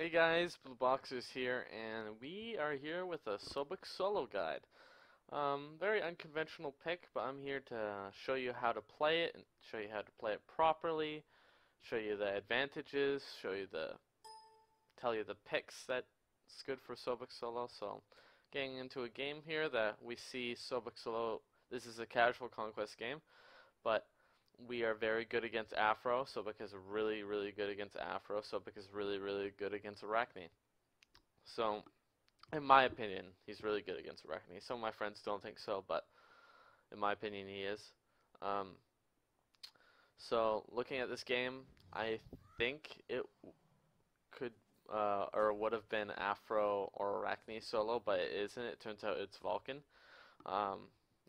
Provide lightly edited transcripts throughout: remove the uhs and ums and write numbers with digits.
Hey guys, Blue Boxers here, and we are here with a Sobek solo guide. Very unconventional pick, but I'm here to show you how to play it and show you how to play it properly, show you the advantages, tell you the picks that's good for Sobek solo. So, getting into a game here that we see Sobek solo. This is a casual conquest game, but we are very good against Afro. Sobek is really good against Afro. Sobek is really good against Arachne. So, in my opinion, he's really good against Arachne. Some of my friends don't think so, but in my opinion, he is. Um, so, looking at this game, I think it could or would have been Afro or Arachne solo, but it isn't. It turns out it's Vulcan. Um,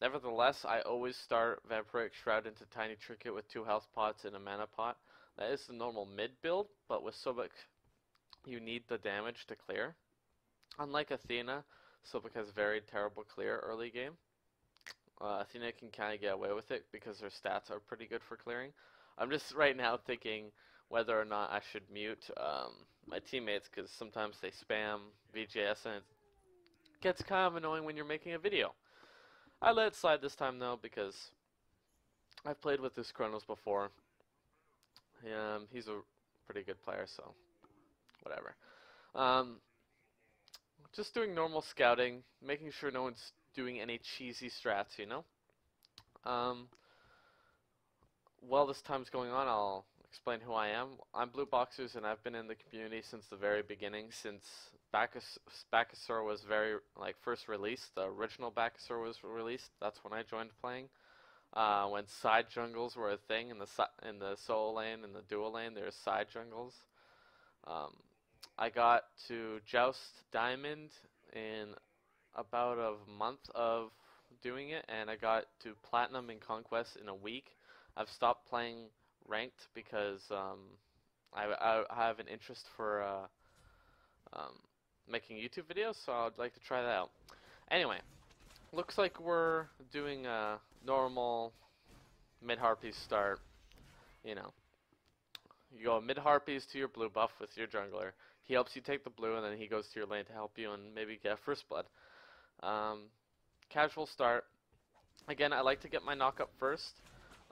Nevertheless, I always start Vampiric Shroud into Tiny Trinket with 2 health pots and a mana pot. That is the normal mid build, but with Sobek, you need the damage to clear. Unlike Athena, Sobek has very terrible clear early game. Athena can kind of get away with it because her stats are pretty good for clearing. I'm just right now thinking whether or not I should mute my teammates because sometimes they spam VJS and it gets kind of annoying when you're making a video. I let it slide this time though because I've played with this Chronos before. He's a pretty good player, so whatever. Just doing normal scouting, making sure no one's doing any cheesy strats, you know? While this time's going on, I'll explain who I am. I'm Blue Boxers, and I've been in the community since the very beginning, since Bacchusor was first released. The original Bacchusor was released. That's when I joined playing. When side jungles were a thing in the solo lane and the dual lane, there's side jungles. I got to Joust Diamond in about a month of doing it, and I got to Platinum in Conquest in a week. I've stopped playing ranked because I have an interest for making YouTube videos, so I'd like to try that out. Anyway, looks like we're doing a normal mid-harpies start. You know, you go mid-harpies to your blue buff with your jungler. He helps you take the blue, and then he goes to your lane to help you and maybe get first blood. Casual start. Again, I like to get my knock up first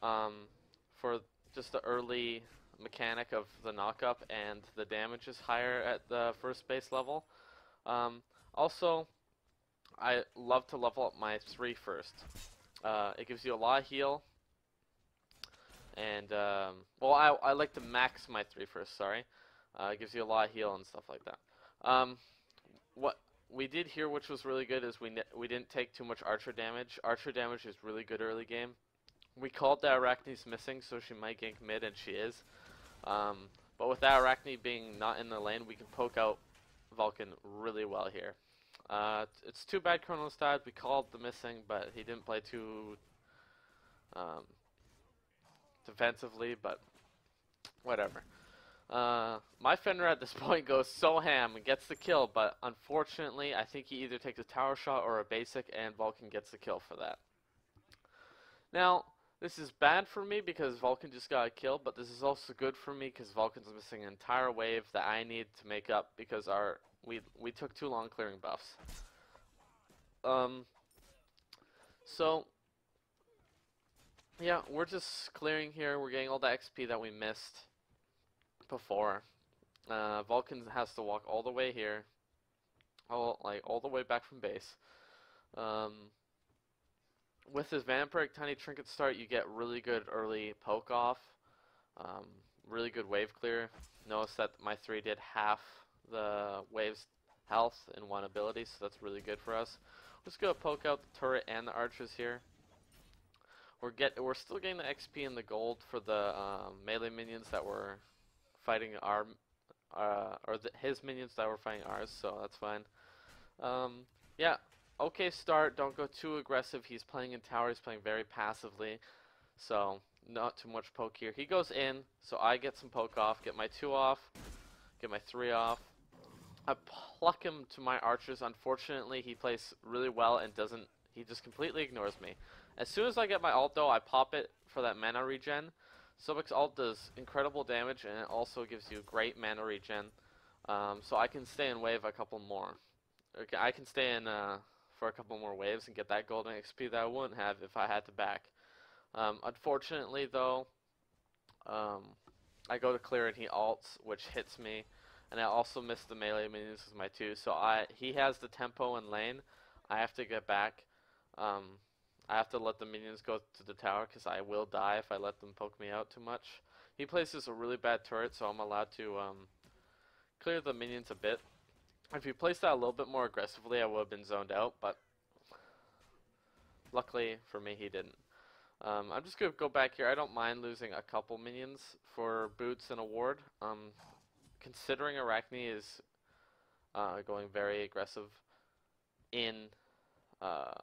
for just the early mechanic of the knock up, and the damage is higher at the first base level. Also, I love to level up my 3 first. It gives you a lot of heal, and well, I like to max my 3 first. Sorry, it gives you a lot of heal and stuff like that. What we did here, which was really good, is we didn't take too much archer damage. Archer damage is really good early game. We called that Arachne's missing, so she might gank mid, and she is. But with that Arachne being not in the lane, we can poke out Vulcan really well here. It's too bad Chronos died. We called the missing, but he didn't play too defensively, but whatever. My Fenrir at this point goes so ham and gets the kill, but unfortunately, I think he either takes a tower shot or a basic, and Vulcan gets the kill for that. Now, this is bad for me because Vulcan just got a kill, but this is also good for me because Vulcan's missing an entire wave that I need to make up because we took too long clearing buffs. So yeah, we're just clearing here. We're getting all the XP that we missed before. Vulcan has to walk all the way here, all the way back from base. With his Vampiric Tiny Trinket start, you get really good early poke off, really good wave clear. Notice that my 3 did half the wave's health in one ability, so that's really good for us. Let's go poke out the turret and the archers here. We're still getting the XP and the gold for the melee minions that were fighting his minions that were fighting ours, so that's fine. Yeah. Okay start, don't go too aggressive. He's playing in tower, he's playing very passively, so not too much poke here. He goes in, so I get some poke off, get my 2 off, get my 3 off. I pluck him to my archers. Unfortunately, he plays really well and he just completely ignores me. As soon as I get my ult though, I pop it for that mana regen. Sobek's ult does incredible damage, and it also gives you great mana regen. So I can stay in wave a couple more. Okay, I can stay in for a couple more waves and get that golden XP that I wouldn't have if I had to back. Unfortunately, though, um, I go to clear and he ults, which hits me, and I also miss the melee minions with my 2. So he has the tempo in lane. I have to get back. Um, I have to let the minions go to the tower because I will die if I let them poke me out too much. He places a really bad turret, so I'm allowed to clear the minions a bit. If he placed that a little bit more aggressively, I would have been zoned out, but luckily for me, he didn't. I'm just going to go back here. I don't mind losing a couple minions for boots and a ward. Considering Arachne is going very aggressive in uh,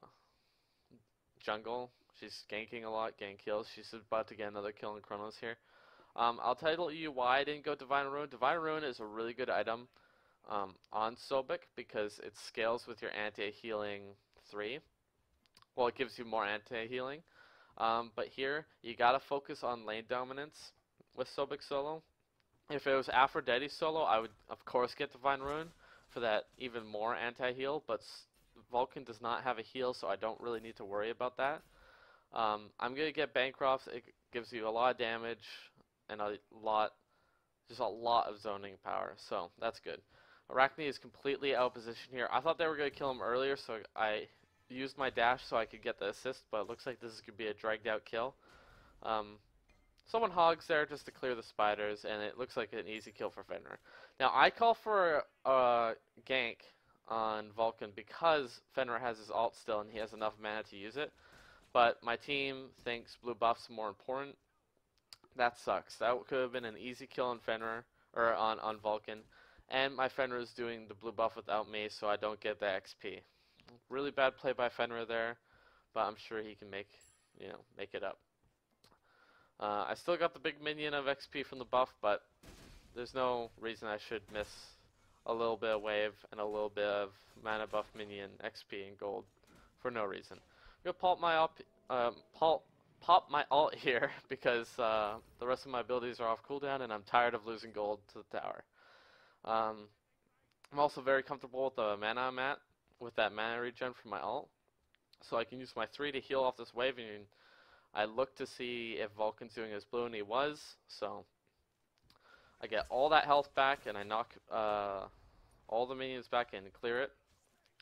jungle, she's ganking a lot, getting kills. She's about to get another kill in Chronos here. I'll tell you why I didn't go Divine Ruin. Divine Ruin is a really good item on Sobek because it scales with your anti-healing 3. Well, it gives you more anti-healing. But here, you gotta focus on lane dominance with Sobek solo. If it was Aphrodite solo, I would of course get Divine Ruin for that even more anti-heal, but Vulcan does not have a heal, so I don't really need to worry about that. I'm gonna get Bancroft. It gives you a lot of damage and just a lot of zoning power, so that's good. Arachne is completely out of position here. I thought they were gonna kill him earlier, so I used my dash so I could get the assist, but it looks like this is gonna be a dragged out kill. Someone hogs there just to clear the spiders, and it looks like an easy kill for Fenrir. Now, I call for a gank on Vulcan because Fenrir has his ult still and he has enough mana to use it, but my team thinks blue buff's more important. That sucks. That could have been an easy kill on Fenrir, or on Vulcan, and my Fenrir is doing the blue buff without me, so I don't get the XP. Really bad play by Fenrir there, but I'm sure he can make it up. I still got the big minion of XP from the buff, but there's no reason I should miss a little bit of wave and a little bit of mana buff minion XP and gold for no reason. I'm gonna pop my ult here because the rest of my abilities are off cooldown and I'm tired of losing gold to the tower. I'm also very comfortable with the mana I'm at with that mana regen from my ult, so I can use my 3 to heal off this wave, and I look to see if Vulcan's doing his blue, and he was, so I get all that health back, and I knock all the minions back and clear it.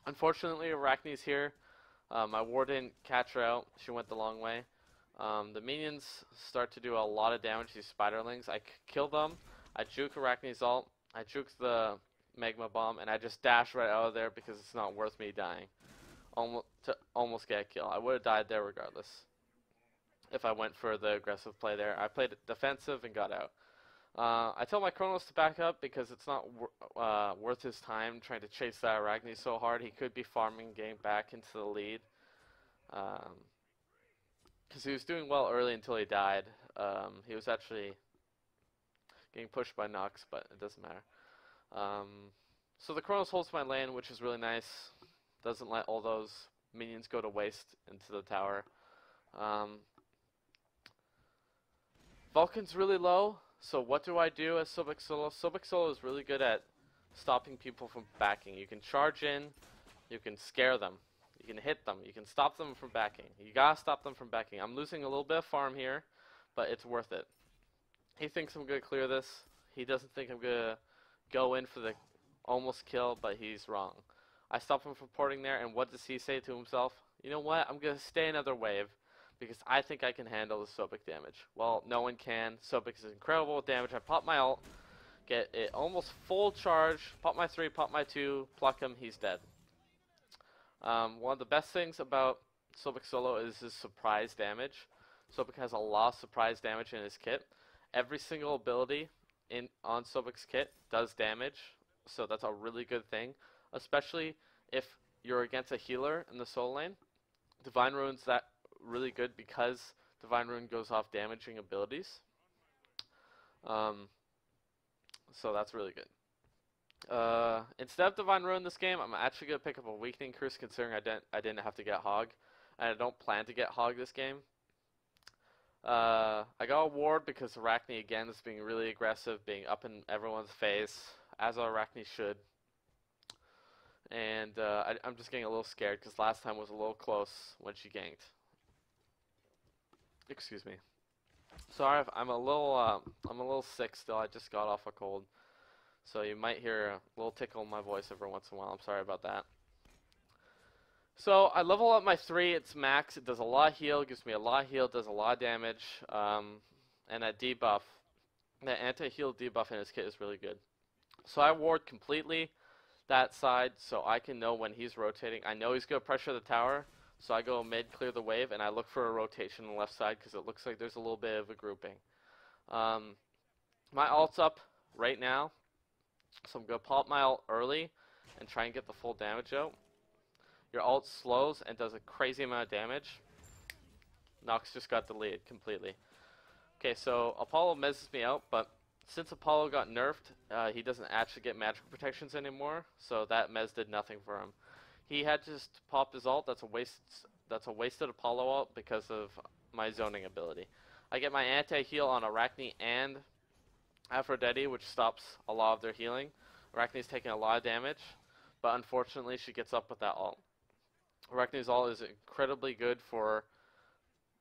Unfortunately, Arachne's here. My ward didn't catch her out. She went the long way. The minions start to do a lot of damage, these spiderlings. I kill them. I juke Arachne's ult. I juke the Magma Bomb, and I just dash right out of there because it's not worth me dying. Almost get a kill. I would have died there regardless if I went for the aggressive play there. I played it defensive and got out. I tell my Chronos to back up because it's not worth his time trying to chase that Arachne so hard. He could be farming, getting back into the lead. Because he was doing well early until he died. He was actually getting pushed by Nox, but it doesn't matter. So the Chronos holds my lane, which is really nice. Doesn't let all those minions go to waste into the tower. Vulcan's really low, so what do I do as Sobek solo? Sobek solo is really good at stopping people from backing. You can charge in, you can scare them, you can hit them, you can stop them from backing. You gotta stop them from backing. I'm losing a little bit of farm here, but it's worth it. He thinks I'm gonna clear this. He doesn't think I'm gonna go in for the almost kill, but he's wrong. I stop him from porting there, and what does he say to himself? You know what? I'm gonna stay another wave because I think I can handle the Sobek damage. Well, no one can. Sobek is incredible with damage. I pop my ult, get it almost full charge, pop my 3, pop my 2, pluck him, he's dead. One of the best things about Sobek solo is his surprise damage. Sobek has a lot of surprise damage in his kit. Every single ability on Sobek's kit does damage, so that's a really good thing, especially if you're against a healer in the solo lane. Divine Ruin's that really good because Divine Ruin goes off damaging abilities. So that's really good. Instead of Divine Ruin this game, I'm actually going to pick up a Weakening Curse considering I didn't have to get Hog. And I don't plan to get Hog this game. I got a ward because Arachne again is being really aggressive, being up in everyone's face. as Arachne should. And I'm just getting a little scared because last time was a little close when she ganked. Excuse me. Sorry if I'm a little sick still. I just got off a cold, so you might hear a little tickle in my voice every once in a while. I'm sorry about that. So I level up my 3. It's max. It does a lot of heal. Gives me a lot of heal. Does a lot of damage. And that debuff, that anti-heal debuff in his kit is really good. So I ward completely that side so I can know when he's rotating. I know he's going to pressure the tower, so I go mid, clear the wave, and I look for a rotation on the left side because it looks like there's a little bit of a grouping. My ult's up right now, so I'm going to pop my ult early and try and get the full damage out. Your ult slows and does a crazy amount of damage. Nox just got deleted completely. Okay, so Apollo mezzes me out, but since Apollo got nerfed, he doesn't actually get magical protections anymore, so that mezz did nothing for him. He had to just pop his ult. That's a wasted Apollo ult because of my zoning ability. I get my anti-heal on Arachne and Aphrodite, which stops a lot of their healing. Arachne's taking a lot of damage, but unfortunately she gets up with that ult. Arachne's ult is incredibly good for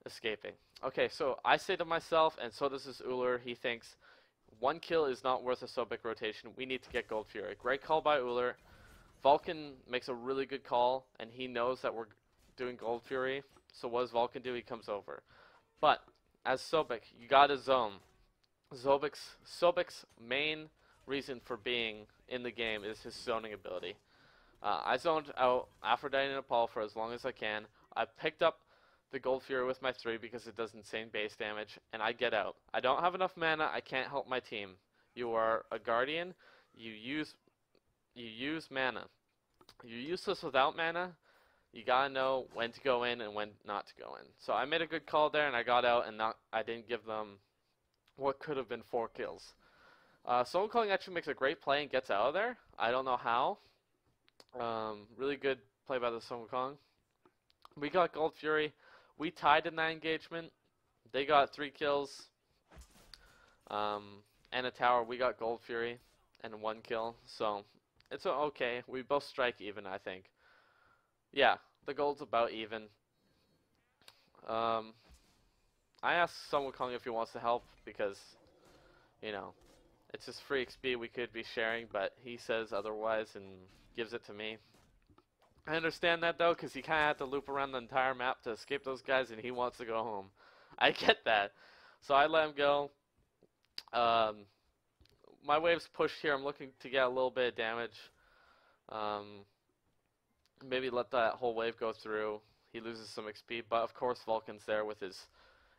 escaping. Okay, so I say to myself, and so does this Uller, he thinks, 1 kill is not worth a Sobek rotation. We need to get Gold Fury. Great call by Uller. Vulcan makes a really good call, and he knows that we're doing Gold Fury. So what does Vulcan do? He comes over. But as Sobek, you gotta zone. Sobek's main reason for being in the game is his zoning ability. I zoned out Aphrodite and Apollo for as long as I can. I picked up the Gold Fury with my 3 because it does insane base damage, and I get out. I don't have enough mana. I can't help my team. You are a Guardian. You use mana. You're useless without mana. You gotta know when to go in and when not to go in. So I made a good call there, and I got out, and I didn't give them what could have been 4 kills. Soul Calling actually makes a great play and gets out of there. I don't know how. Really good play by the Soul Kong. We got Gold Fury. We tied in that engagement. They got 3 kills and a tower. We got Gold Fury and 1 kill. So it's okay. We both strike even, I think. Yeah, the gold's about even. I asked Sun Wukong if he wants to help because, you know, it's just free XP we could be sharing, but he says otherwise and gives it to me. I understand that though, because he kind of had to loop around the entire map to escape those guys, and he wants to go home. I get that. So I let him go. My wave's pushed here. I'm looking to get a little bit of damage. Maybe let that whole wave go through. He loses some XP, but of course Vulcan's there with his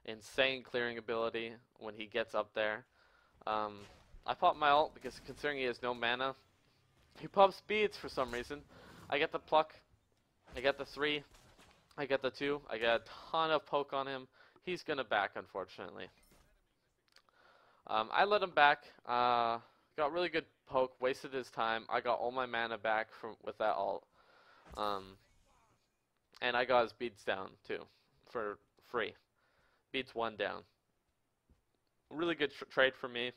insane clearing ability when he gets up there. I pop my ult because considering he has no mana, he pops beads for some reason. I get the pluck, I get the 3, I get the 2, I get a ton of poke on him. He's gonna back, unfortunately. I let him back, got really good poke, wasted his time. I got all my mana back with that ult. And I got his beads down too, for free. Beats 1 down. Really good trade for me.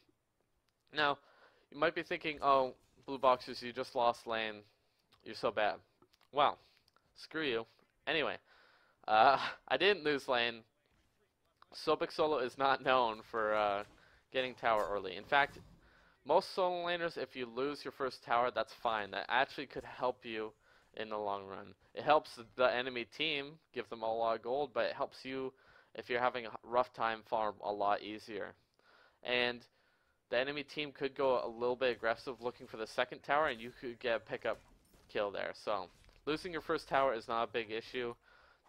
Now, you might be thinking, oh, Blue Boxers, you just lost lane. You're so bad. Well, screw you. Anyway, I didn't lose lane. Sobek solo is not known for getting tower early. In fact, most solo laners, if you lose your first tower, that's fine. That actually could help you in the long run. It helps the enemy team, give them a lot of gold, but it helps you if you're having a rough time farm a lot easier. And the enemy team could go a little bit aggressive looking for the second tower, and you could get a pickup kill there. So losing your first tower is not a big issue.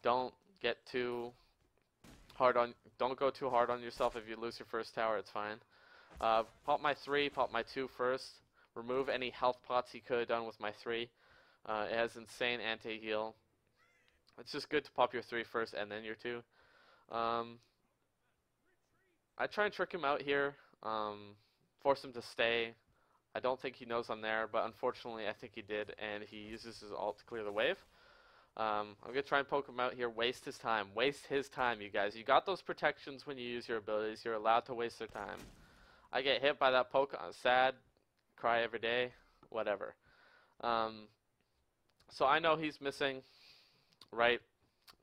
Don't go too hard on yourself if you lose your first tower. It's fine. Pop my 3, pop my 2 first. Remove any health pots he could have done with my 3. It has insane anti-heal. It's just good to pop your 3 first and then your 2. I try and trick him out here, force him to stay. I don't think he knows I'm there, but unfortunately I think he did, and he uses his ult to clear the wave. I'm going to try and poke him out here, waste his time. Waste his time, you guys. You got those protections when you use your abilities. You're allowed to waste their time. I get hit by that poke, sad, cry every day, whatever. Um, so I know he's missing, right?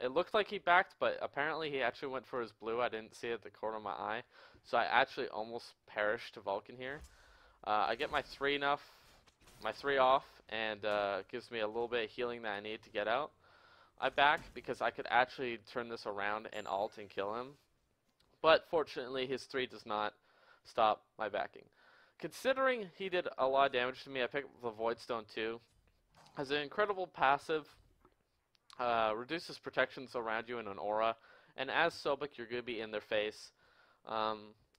It looked like he backed, but apparently he actually went for his blue. I didn't see it at the corner of my eye. So I actually almost perished to Vulcan here. I get my 3 enough, my 3 off, and gives me a little bit of healing that I need to get out. I back because I could actually turn this around and ult and kill him. But fortunately, his 3 does not stop my backing. Considering he did a lot of damage to me, I picked up the Void Stone too. Has an incredible passive, reduces protections around you in an aura, and as Sobek, you're going to be in their face.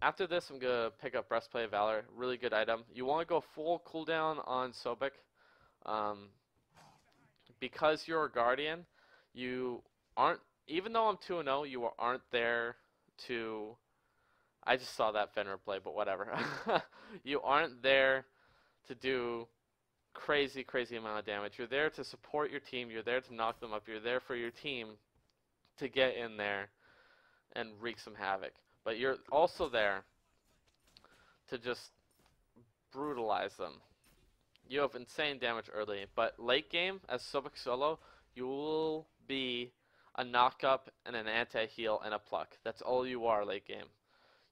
After this, I'm going to pick up Breastplate of Valor, really good item. You want to go full cooldown on Sobek. Because you're a Guardian, you aren't, even though I'm 2-0, you aren't there to, I just saw that Fenrir play, but whatever. You aren't there to do crazy amount of damage. You're there to support your team, you're there to knock them up, you're there for your team to get in there and wreak some havoc. But you're also there to just brutalize them. You have insane damage early, but late game, as Sobek solo, you will be a knock-up and an anti-heal and a pluck. That's all you are late game.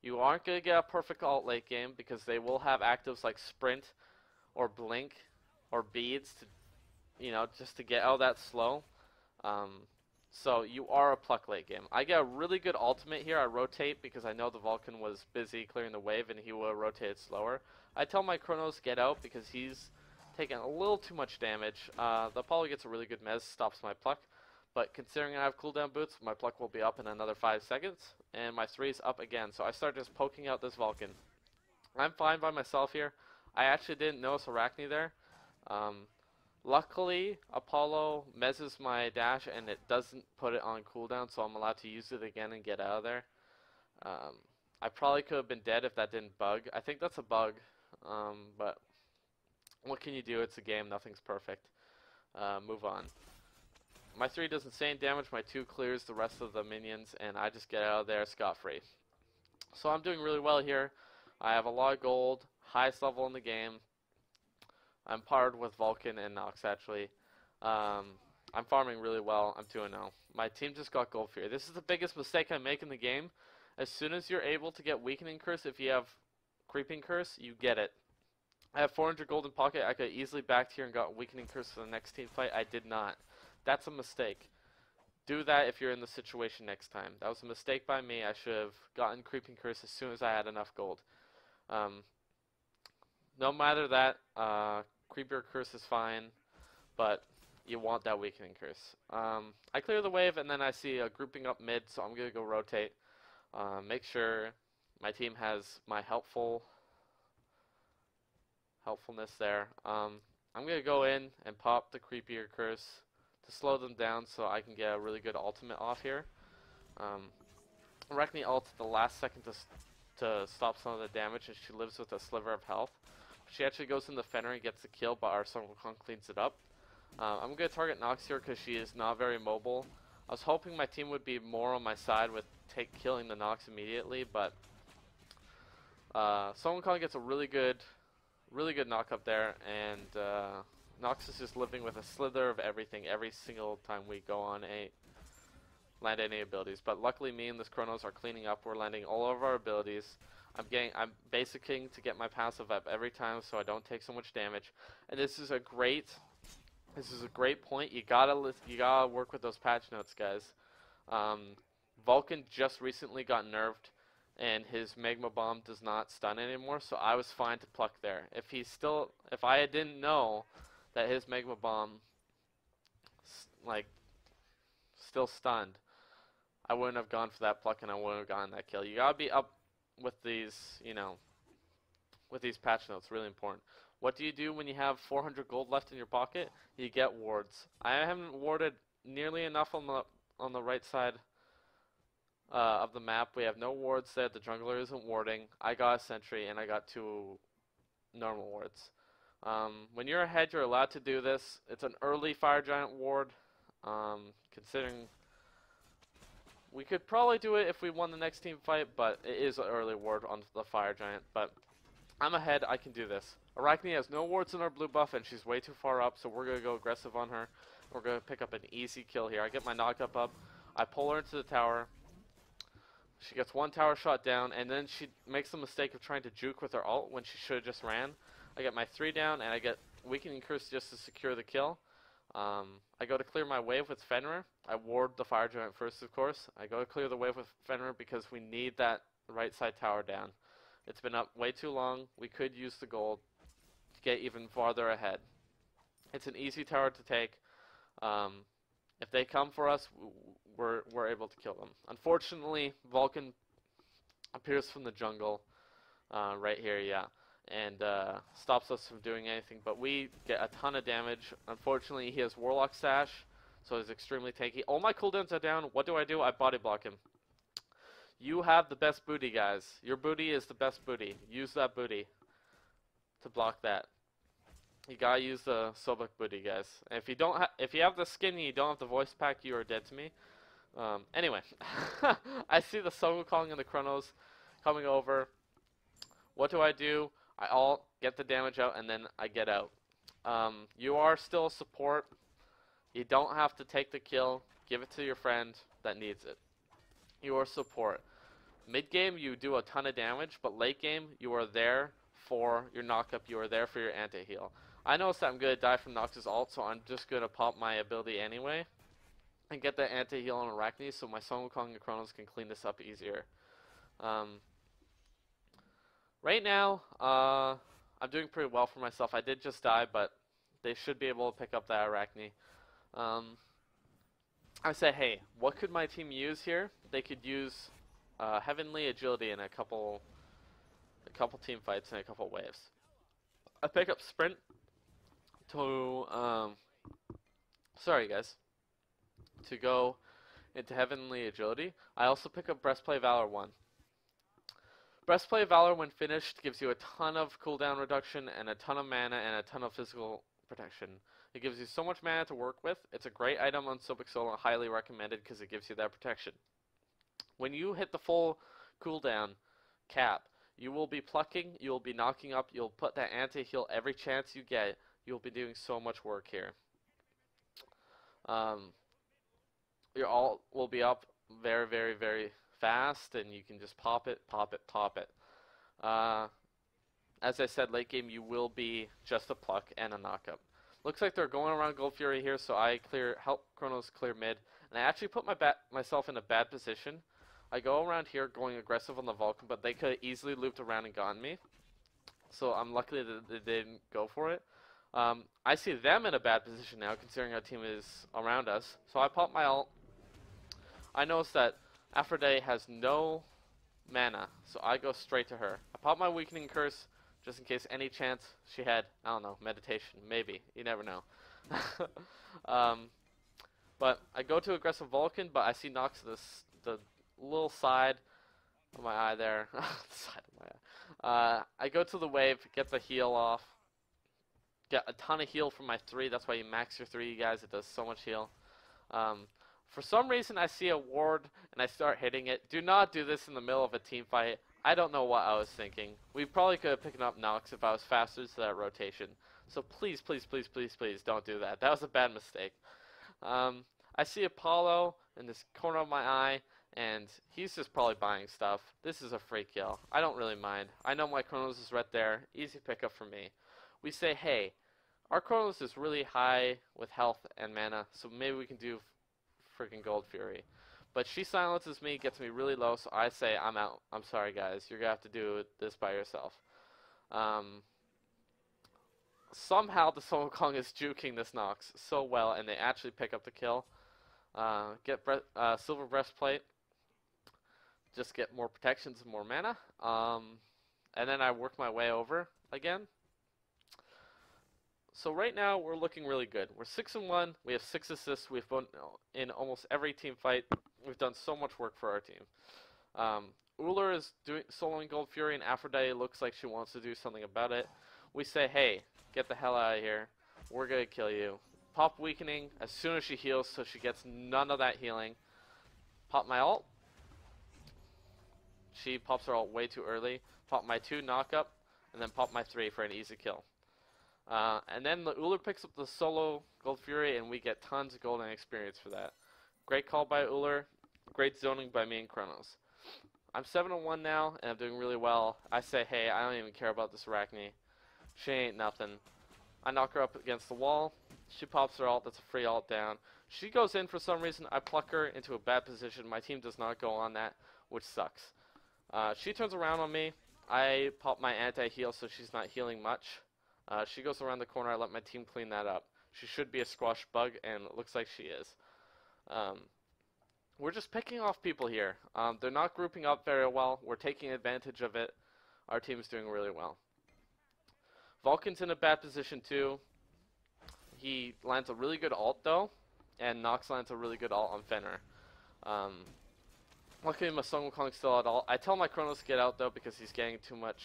You aren't going to get a perfect ult late game because they will have actives like Sprint or Blink or Beads to, you know, just to get out of that slow. So you are a pluck late game. I get a really good ultimate here. I rotate because I know the Vulcan was busy clearing the wave and he will rotate slower. I tell my Chronos get out because he's taking a little too much damage. The Apollo gets a really good mez, stops my pluck. But considering I have cooldown boots, my pluck will be up in another 5 seconds. And my 3 is up again. So I start just poking out this Vulcan. I'm fine by myself here. I actually didn't notice Arachne there. Luckily, Apollo mezzes my dash and it doesn't put it on cooldown, so I'm allowed to use it again and get out of there. I probably could have been dead if that didn't bug. I think that's a bug, but what can you do? It's a game. Nothing's perfect. Move on. My 3 does insane damage. My 2 clears the rest of the minions, and I just get out of there scot-free. So I'm doing really well here. I have a lot of gold, highest level in the game. I'm partnered with Vulcan and Nox, actually. I'm farming really well. I'm 2-0. My team just got Gold Fury. This is the biggest mistake I make in the game. As soon as you're able to get Weakening Curse, if you have Creeping Curse, you get it. I have 400 gold in pocket. I could easily backed here and got Weakening Curse for the next team fight. I did not. That's a mistake. Do that if you're in the situation next time. That was a mistake by me. I should have gotten Creeping Curse as soon as I had enough gold. No matter that, Creeper Curse is fine, but you want that Weakening Curse. I clear the wave, and then I see a grouping up mid, so I'm going to go rotate. Make sure my team has my helpfulness there. I'm going to go in and pop the Creepier Curse to slow them down so I can get a really good ultimate off here. Arachne ult at the last second to stop some of the damage, and she lives with a sliver of health. She actually goes in the Fenrir and gets the kill, but our Sun Wukong cleans it up. I'm going to target Nox here because she is not very mobile. I was hoping my team would be more on my side with killing the Nox immediately, but Sun Wukong gets a really good knock up there, and Nox is just living with a slither of everything every single time we go on land any abilities. But luckily, me and this Chronos are cleaning up. We're landing all of our abilities. I'm basicing to get my passive up every time so I don't take so much damage. And this is a great point. You gotta work with those patch notes, guys. Vulcan just recently got nerfed, and his Magma Bomb does not stun anymore, so I was fine to pluck there. If I didn't know that his Magma Bomb still stunned, I wouldn't have gone for that pluck and I wouldn't have gotten that kill. You gotta be up with these, with these patch notes, really important. What do you do when you have 400 gold left in your pocket? You get wards. I haven't warded nearly enough on the right side of the map. We have no wards there. The jungler isn't warding. I got a sentry and I got 2 normal wards. When you're ahead, you're allowed to do this. It's an early Fire Giant ward. Considering we could probably do it if we won the next team fight, but it is an early ward on the Fire Giant. But I'm ahead. I can do this. Arachne has no wards in our blue buff, and she's way too far up, so we're going to go aggressive on her. We're going to pick up an easy kill here. I get my knockup up. I pull her into the tower. She gets one tower shot down, and then she makes the mistake of trying to juke with her ult when she should have just ran. I get my 3 down, and I get Weakening Curse just to secure the kill. I go to clear my wave with Fenrir. I ward the Fire Giant first, of course. I go to clear the wave with Fenrir because we need that right side tower down. It's been up way too long. We could use the gold to get even farther ahead. It's an easy tower to take. If they come for us, we're able to kill them. Unfortunately, Vulcan appears from the jungle right here, yeah, and stops us from doing anything, but we get a ton of damage. Unfortunately, he has Warlock Sash, so he's extremely tanky. All my cooldowns are down. What do? I body block him. You have the best booty, guys. Your booty is the best booty. Use that booty to block that. You gotta use the Sobek booty, guys. And if you don't, if you have the skin and you don't have the voice pack, you are dead to me. Anyway, I see the Sobek calling in the Chronos coming over. What do? I all get the damage out and then I get out. You are still a support. You don't have to take the kill. Give it to your friend that needs it. You are support. Mid game you do a ton of damage, but late game you are there for your knockup. You are there for your anti-heal. I noticed that I'm going to die from Nox's ult, so I'm just going to pop my ability anyway and get that anti-heal on Arachne so my Sun Wukong and Chronos can clean this up easier. Right now, I'm doing pretty well for myself. I did just die, but they should be able to pick up that Arachne. I say, hey, what could my team use here? They could use Heavenly Agility in a couple team fights and a couple waves. I pick up Sprint to, sorry guys, to go into Heavenly Agility. I also pick up Breastplate Valor 1. Breastplate Valor, when finished, gives you a ton of cooldown reduction and a ton of mana and a ton of physical protection. It gives you so much mana to work with. It's a great item on Sobek Solo, highly recommended because it gives you that protection. When you hit the full cooldown cap, you will be plucking, you will be knocking up, you'll put that anti-heal every chance you get. You'll be doing so much work here. Your ult will be up very, very, very fast, and you can just pop it, pop it, pop it. As I said, late game you will be just a pluck and a knockup. Looks like they're going around Gold Fury here, so I help Chronos clear mid, and I actually put myself in a bad position. I go around here going aggressive on the Vulcan, but they could have easily looped around and gotten me. So I'm lucky that they didn't go for it. I see them in a bad position now, considering our team is around us. So I pop my ult. I notice that Aphrodite has no mana, so I go straight to her. I pop my Weakening Curse, just in case any chance she had, I don't know, meditation, maybe. You never know. But I go to aggressive Vulcan, but I see Nox the little side of my eye there. The side of my eye. I go to the wave, get the heal off. Get a ton of heal from my 3. That's why you max your 3, you guys. It does so much heal. For some reason, I see a ward and I start hitting it. Do not do this in the middle of a team fight. I don't know what I was thinking. We probably could have picked up Nox if I was faster to that rotation. So please, please, please, please, please don't do that. That was a bad mistake. I see Apollo in this corner of my eye, and he's just probably buying stuff. This is a free kill. I don't really mind. I know my Chronos is right there. Easy pickup for me. We say, hey, our Chronos is really high with health and mana, so maybe we can do freaking Gold Fury. But she silences me, gets me really low, so I say, I'm out. I'm sorry, guys. You're going to have to do this by yourself. Somehow the Sun Wukong is juking this Nox so well, and they actually pick up the kill. Get Silver Breastplate. Just get more protections and more mana. And then I work my way over again. So right now we're looking really good. We're 6-1. We have 6 assists. We've been in almost every team fight. We've done so much work for our team. Uller is soloing Gold Fury, and Aphrodite looks like she wants to do something about it. We say, hey, get the hell out of here. We're gonna kill you. Pop Weakening as soon as she heals, so she gets none of that healing. Pop my ult. She pops her ult way too early. Pop my 2 knockup, and then pop my 3 for an easy kill. And then the Uller picks up the solo Gold Fury, and we get tons of golden experience for that. Great call by Uller, great zoning by me and Kronos. I'm 7-1 now, and I'm doing really well. I say, hey, I don't even care about this Arachne. She ain't nothing. I knock her up against the wall. She pops her ult. That's a free ult down. She goes in for some reason. I pluck her into a bad position. My team does not go on that, which sucks. She turns around on me. I pop my anti-heal so she's not healing much. She goes around the corner. I let my team clean that up. She should be a squash bug, and it looks like she is. We're just picking off people here. They're not grouping up very well. We're taking advantage of it. Our team's doing really well. Vulcan's in a bad position too. He lands a really good ult though, and Nox lands a really good ult on Fenrir. Luckily my Sun Wukong's still at ult. I tell my Kronos to get out though because he's getting too much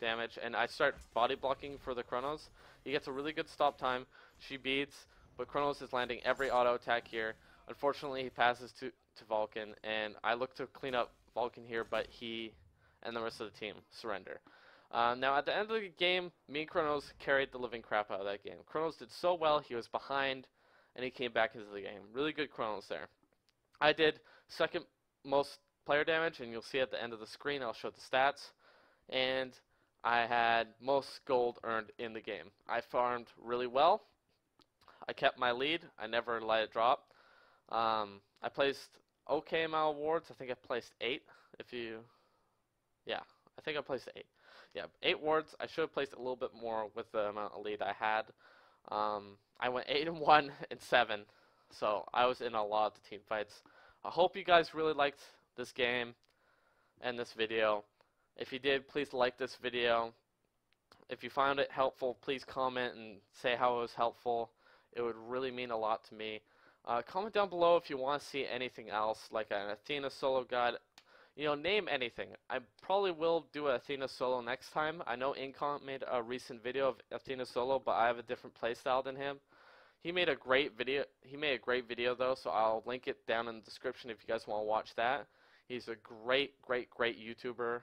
damage, and I start body blocking for the Kronos. He gets a really good stop time. She beats, but Kronos is landing every auto attack here. Unfortunately he passes to Vulcan, and I look to clean up Vulcan here, but he and the rest of the team surrender. Now, at the end of the game, me and Kronos carried the living crap out of that game. Kronos did so well, he was behind, and he came back into the game. Really good Kronos there. I did second most player damage, and you'll see at the end of the screen, I'll show the stats. And I had most gold earned in the game. I farmed really well. I kept my lead. I never let it drop. I placed okay amount of awards. I think I placed 8. Yeah, I think I placed 8. Yeah, 8 wards. I should have placed a little bit more with the amount of lead I had. I went 8-1 and 7, so I was in a lot of the team fights. I hope you guys really liked this game and this video. If you did, please like this video. If you found it helpful, please comment and say how it was helpful. It would really mean a lot to me. Comment down below if you want to see anything else, like an Athena solo guide. You know, name anything. I probably will do an Athena solo next time. I know Incon made a recent video of Athena solo, but I have a different playstyle than him. He made a great video. He made a great video though, so I'll link it down in the description if you guys want to watch that. He's a great YouTuber.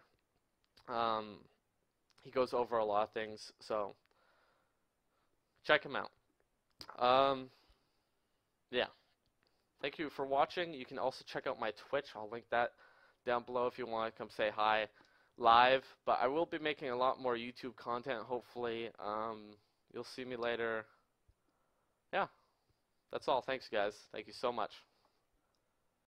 He goes over a lot of things, so check him out. Yeah. Thank you for watching. You can also check out my Twitch. I'll link that down below if you want to come say hi live. But I will be making a lot more YouTube content, hopefully. You'll see me later. Yeah. That's all. Thanks, guys. Thank you so much.